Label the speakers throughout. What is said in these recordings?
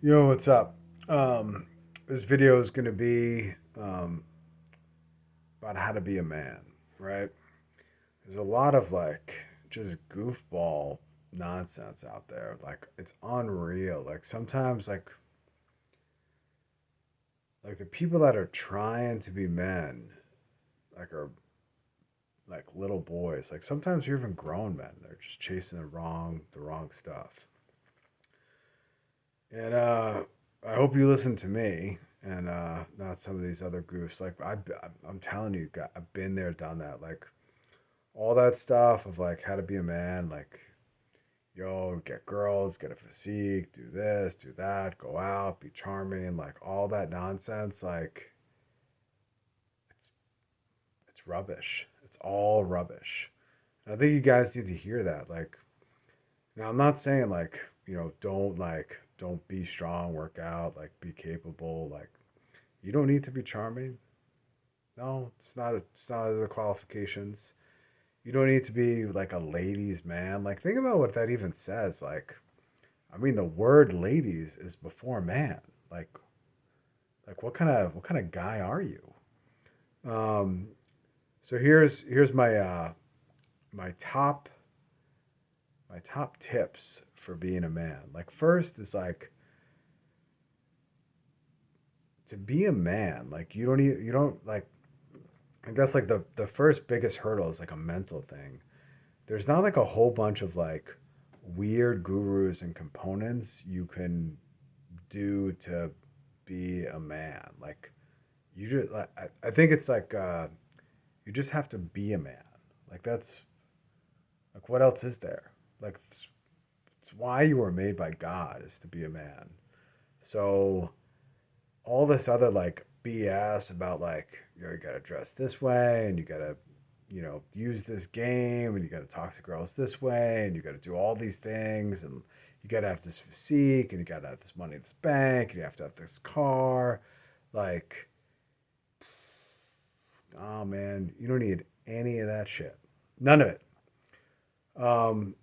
Speaker 1: Yo, what's up? This video is going to be about how to be a man, right? There's a lot of just goofball nonsense out there. Like it's unreal. Like sometimes like the people that are trying to be men are like little boys. Like sometimes you're even grown men. They're just chasing the wrong stuff. And I hope you listen to me and not some of these other goofs. I'm telling you, I've been there, done that. Like all that stuff of like how to be a man. Like yo, get girls, get a physique, do this, do that, go out, be charming. Like all that nonsense. Like it's it's rubbish. It's all rubbish. And I think you guys need to hear that. Like now, I'm not saying don't be strong, work out, like be capable, like you don't need to be charming. No, it's not the qualifications. You don't need to be like a ladies' man. Like think about what that even says. Like I mean the word ladies is before man. Like like what kind of guy are you? Um so here's my top my top tips for being a man. Like first is like to be a man, like you don't like I guess like the first biggest hurdle is like a mental thing. There's not like a whole bunch of like weird gurus and components you can do to be a man. Like you just like I think it's like you just have to be a man. Like that's like what else is there? Like it's why you were made by God is to be a man. So all this other like BS about like you gotta dress this way and you gotta use this game and you gotta talk to girls this way and you gotta do all these things and you gotta have this physique and you gotta have this money in this bank and you have to have this car. Like, oh man, you don't need any of that shit. None of it. Um,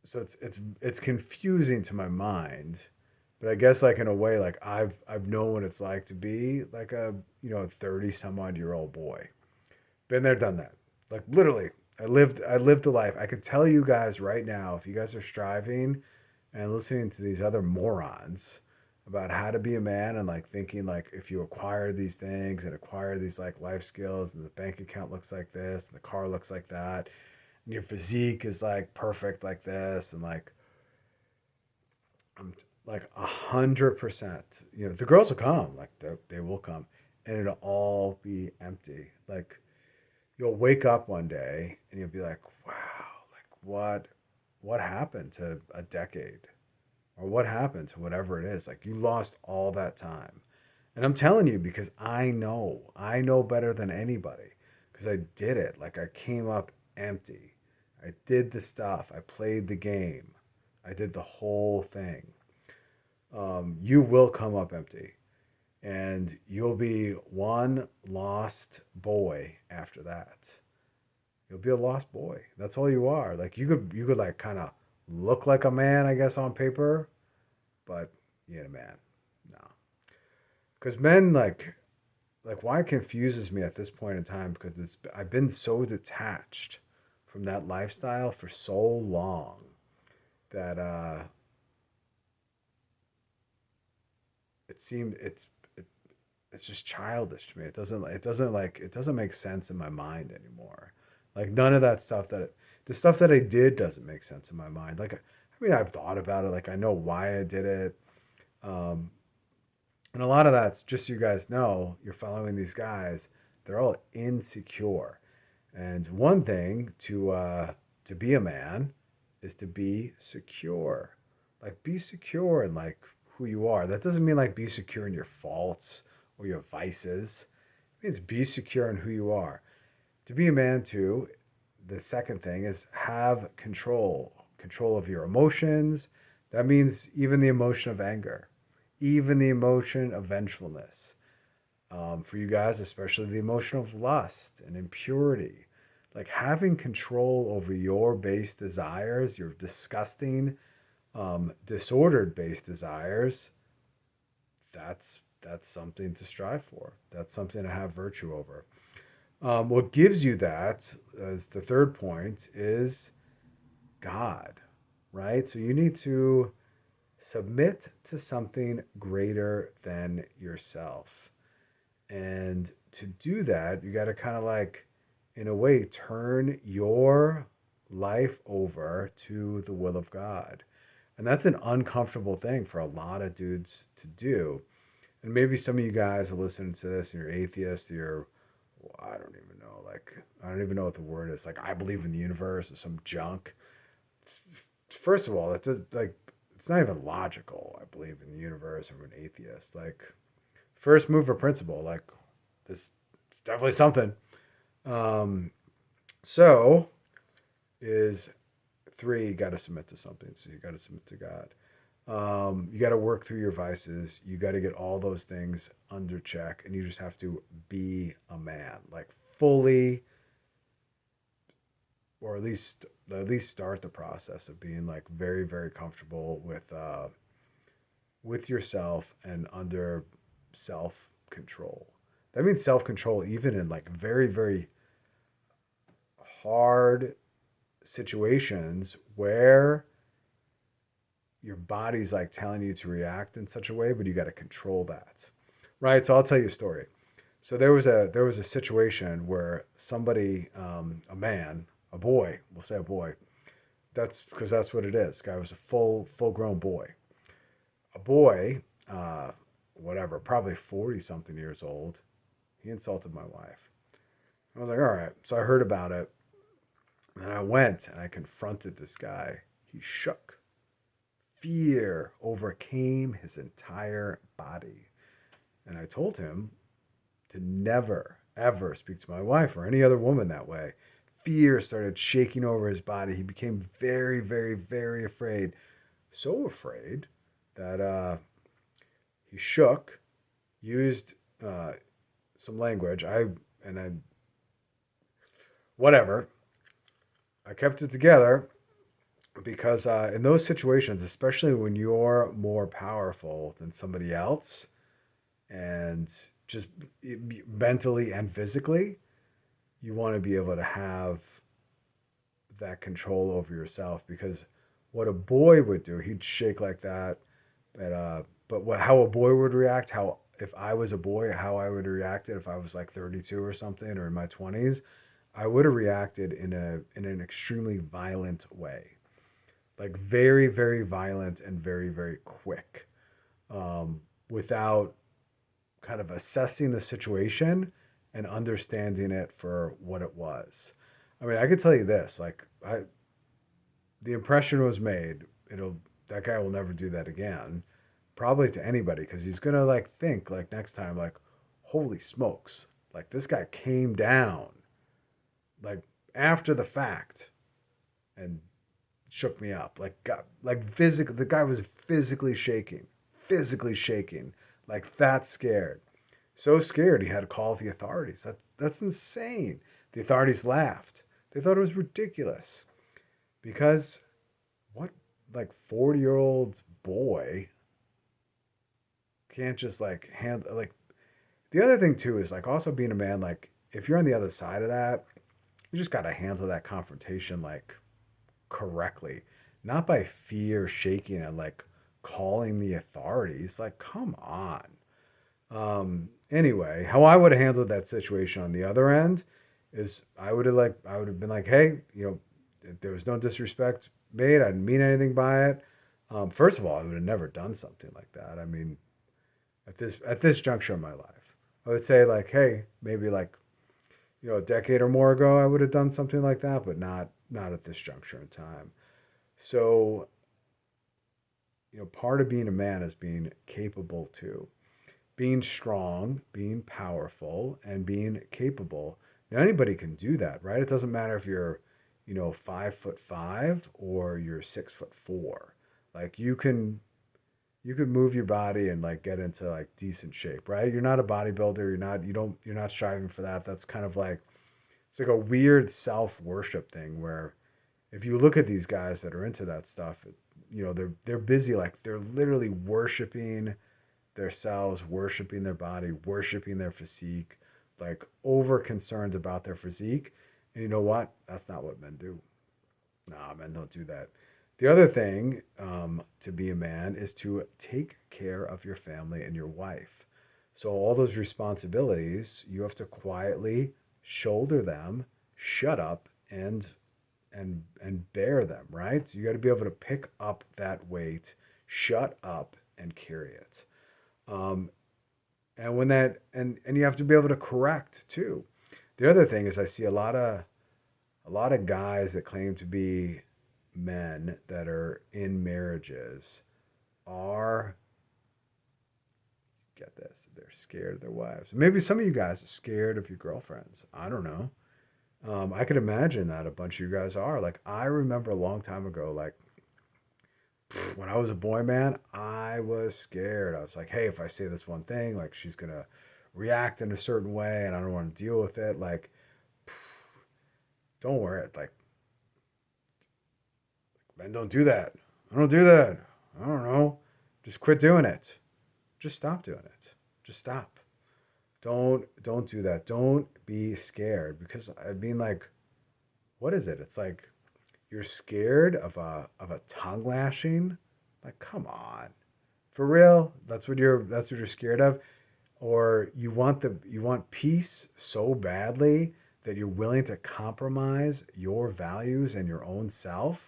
Speaker 1: so it's confusing to my mind, but I guess like in a way like I've known what it's like to be like a 30 some odd year old boy. Been there, done that. Like literally, I lived a life. I could tell you guys right now if you guys are striving and listening to these other morons about how to be a man and like thinking like if you acquire these things and acquire these like life skills and the bank account looks like this and the car looks like that and your physique is like perfect like this and like I'm like 100%. The girls will come, like they will come, and it'll all be empty. Like you'll wake up one day and you'll be like, wow, like what happened to a decade, or what happened to whatever it is? Like you lost all that time, and I'm telling you because I know better than anybody because I did it. Like I came up empty. I did the stuff. I played the game. I did the whole thing. You will come up empty and you'll be one lost boy after that. You'll be a lost boy. That's all you are. Like you could like kind of look like a man, I guess, on paper, but you ain't a man. No. Because men like why it confuses me at this point in time because I've been so detached from that lifestyle for so long that it seemed it's just childish to me. It doesn't make sense in my mind anymore. Like none of that stuff the stuff that I did doesn't make sense in my mind. Like I mean I've thought about it, like I know why I did it. Um and a lot of that's just so you guys know, you're following these guys, they're all insecure. And one thing to be a man is to be secure. Like be secure in like who you are. That doesn't mean like be secure in your faults or your vices. It means be secure in who you are. To be a man too, the second thing is have control of your emotions. That means even the emotion of anger, even the emotion of vengefulness. For you guys, especially the emotion of lust and impurity. Like having control over your base desires, your disgusting, Disordered based desires, that's something to strive for. That's something to have virtue over. What gives you that, as the third point, is God, right? So you need to submit to something greater than yourself. And to do that, you got to kind of like, in a way, turn your life over to the will of God. And that's an uncomfortable thing for a lot of dudes to do. And maybe some of you guys are listening to this and you're atheists, you're, well, I don't even know, like, I don't even know what the word is. Like, I believe in the universe or some junk. It's, first of all, that does, like, it's not even logical. I believe in the universe. I'm an atheist. Like, first mover principle, like, this, it's definitely something. Um, so, is three, you got to submit to something. So, you got to submit to God. You got to work through your vices. You got to get all those things under check, and you just have to be a man, like fully, or at least start the process of being like very very comfortable with yourself and under self control. That means self control, even in like very very hard situations where your body's like telling you to react in such a way, but you got to control that, right? So I'll tell you a story. So there was a situation where somebody, a man, a boy, we'll say a boy. That's because that's what it is. This guy was a full grown boy. A boy, whatever, probably 40 something years old. He insulted my wife. I was like, all right. So I heard about it, and I went and I confronted this guy. He shook. Fear overcame his entire body. And I told him to never, ever speak to my wife or any other woman that way. Fear started shaking over his body. He became very, very, very afraid. So afraid that he shook, used some language. And I, whatever. I kept it together because in those situations, especially when you're more powerful than somebody else, and just mentally and physically, you want to be able to have that control over yourself. Because what a boy would do, he'd shake like that. But how a boy would react, how if I was a boy, how I would react if I was like 32 or something or in my 20s, I would have reacted in an extremely violent way, like very very violent and very very quick, without kind of assessing the situation and understanding it for what it was. I mean, I could tell you this, like the impression was made. It'll That guy will never do that again, probably to anybody, because he's gonna like think like next time like, holy smokes, like this guy came down like after the fact and shook me up, like got like physical. The guy was physically shaking, like that scared. So scared he had to call the authorities. That's insane. The authorities laughed. They thought it was ridiculous because what, like 40-year-old boy can't just like handle like. The other thing too is like also being a man, like if you're on the other side of that, you just got to handle that confrontation like correctly, not by fear shaking and like calling the authorities. Like, come on. Anyway, how I would have handled that situation on the other end is I would have been like, hey, there was no disrespect made. I didn't mean anything by it. First of all, I would have never done something like that. I mean, at this juncture in my life, I would say like, hey, maybe like a decade or more ago, I would have done something like that, but not at this juncture in time. So, part of being a man is being capable too, being strong, being powerful, and being capable. Now, anybody can do that, right? It doesn't matter if you're, 5'5" or you're 6'4". Like you can move your body and like get into like decent shape, right? You're not a bodybuilder. You're not striving for that. That's kind of like, it's like a weird self worship thing where if you look at these guys that are into that stuff, they're busy, like they're literally worshiping themselves, worshiping their body, worshiping their physique, like over concerned about their physique. And you know what? That's not what men do. Nah, men don't do that. The other thing to be a man is to take care of your family and your wife. So all those responsibilities, you have to quietly shoulder them, shut up, and bear them, right? So you got to be able to pick up that weight, shut up, and carry it. Um, and when that and you have to be able to correct too. The other thing is I see a lot of guys that claim to be men that are in marriages are, get this, they're scared of their wives. Maybe some of you guys are scared of your girlfriends. I don't know. I could imagine that a bunch of you guys are. Like, I remember a long time ago, like, when I was a boy, man, I was scared. I was like, hey, if I say this one thing, like, she's going to react in a certain way and I don't want to deal with it. Like, don't worry. Like, men don't do that. I don't do that. I don't know. Just quit doing it. Just stop doing it. Just stop. Don't do that. Don't be scared because I mean, like, what is it? It's like you're scared of a tongue lashing. Like, come on. For real? That's what you're scared of? Or you want peace so badly that you're willing to compromise your values and your own self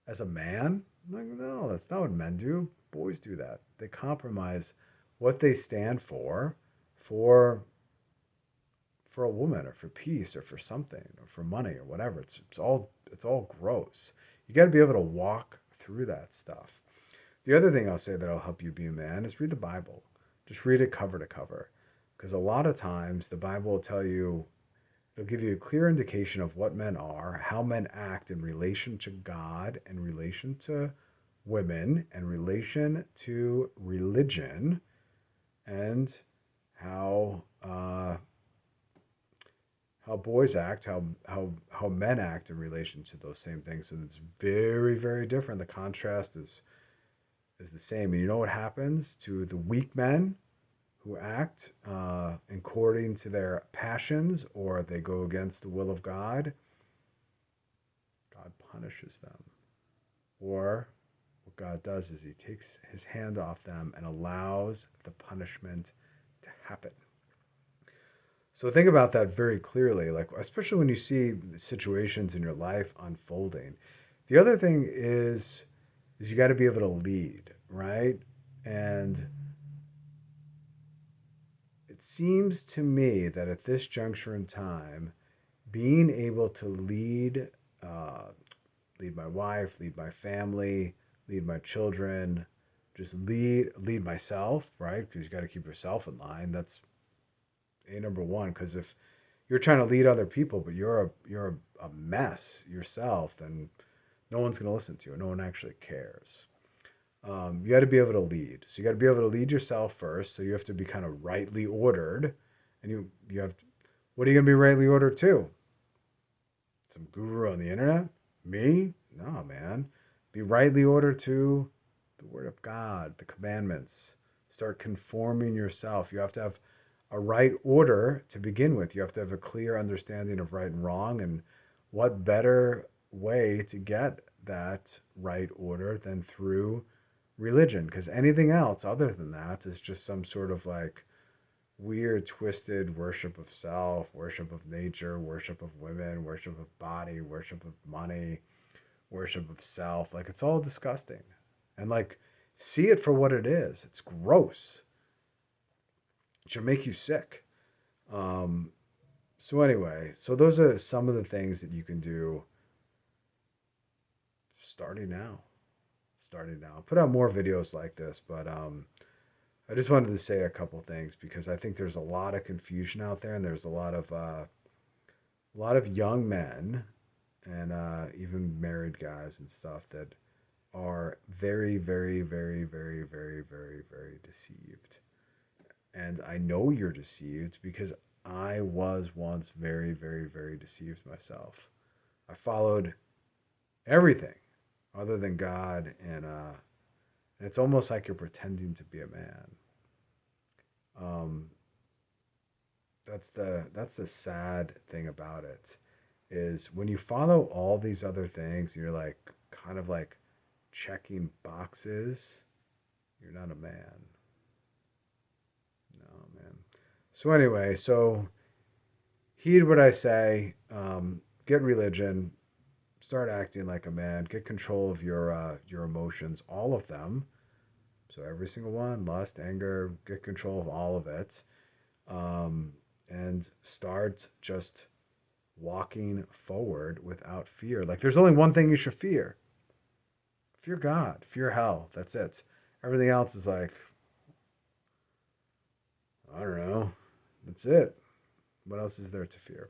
Speaker 1: as a man? Like, no, that's not what men do. Boys do that. They compromise what they stand for for a woman or for peace or for something or for money or whatever. It's all gross. You got to be able to walk through that stuff. The other thing I'll say that'll help you be a man is read the Bible. Just read it cover to cover. Because a lot of times the Bible will tell you, it'll give you a clear indication of what men are, how men act in relation to God, in relation to women, in relation to religion, and how how boys act, how men act in relation to those same things, and it's very very different. The contrast is the same. And you know what happens to the weak men who act according to their passions or they go against the will of God? God punishes them. Or what God does is he takes his hand off them and allows the punishment to happen. So think about that very clearly, like especially when you see situations in your life unfolding. The other thing is you got to be able to lead, right? And it seems to me that at this juncture in time, being able to uh, lead my wife, lead my family, lead my children, just lead myself, right? Because you got to keep yourself in line. That's a number one. Because if you're trying to lead other people, but you're a mess yourself, then no one's going to listen to you. No one actually cares. You got to be able to lead. So you got to be able to lead yourself first. So you have to be kind of rightly ordered, and you have. What are you going to be rightly ordered to? Some guru on the internet? Me? No, man. Be rightly ordered to the Word of God, the commandments. Start conforming yourself. You have to have a right order to begin with. You have to have a clear understanding of right and wrong. And what better way to get that right order than through religion? Because anything else other than that is just some sort of like weird, twisted worship of self, worship of nature, worship of women, worship of body, worship of money, worship of self. Like, it's all disgusting. And like, see it for what it is. It's gross. It should make you sick. Um, so anyway, so those are some of the things that you can do starting now. Starting now. I'll put out more videos like this, but I just wanted to say a couple things because I think there's a lot of confusion out there, and there's a lot of young men and even married guys and stuff that are very, very, very, very, very, very, very deceived. And I know you're deceived because I was once very, very, very deceived myself. I followed everything, other than God, and it's almost like you're pretending to be a man. Um, that's the sad thing about it is when you follow all these other things, you're like kind of like checking boxes. You're not a man. No, man. So anyway, so heed what I say. Get religion. Start acting like a man. Get control of your emotions, all of them. So every single one, lust, anger, get control of all of it, um, and start just walking forward without fear. Like there's only one thing you should fear: fear God, fear hell. That's it. Everything else is like, I don't know. That's it. What else is there to fear?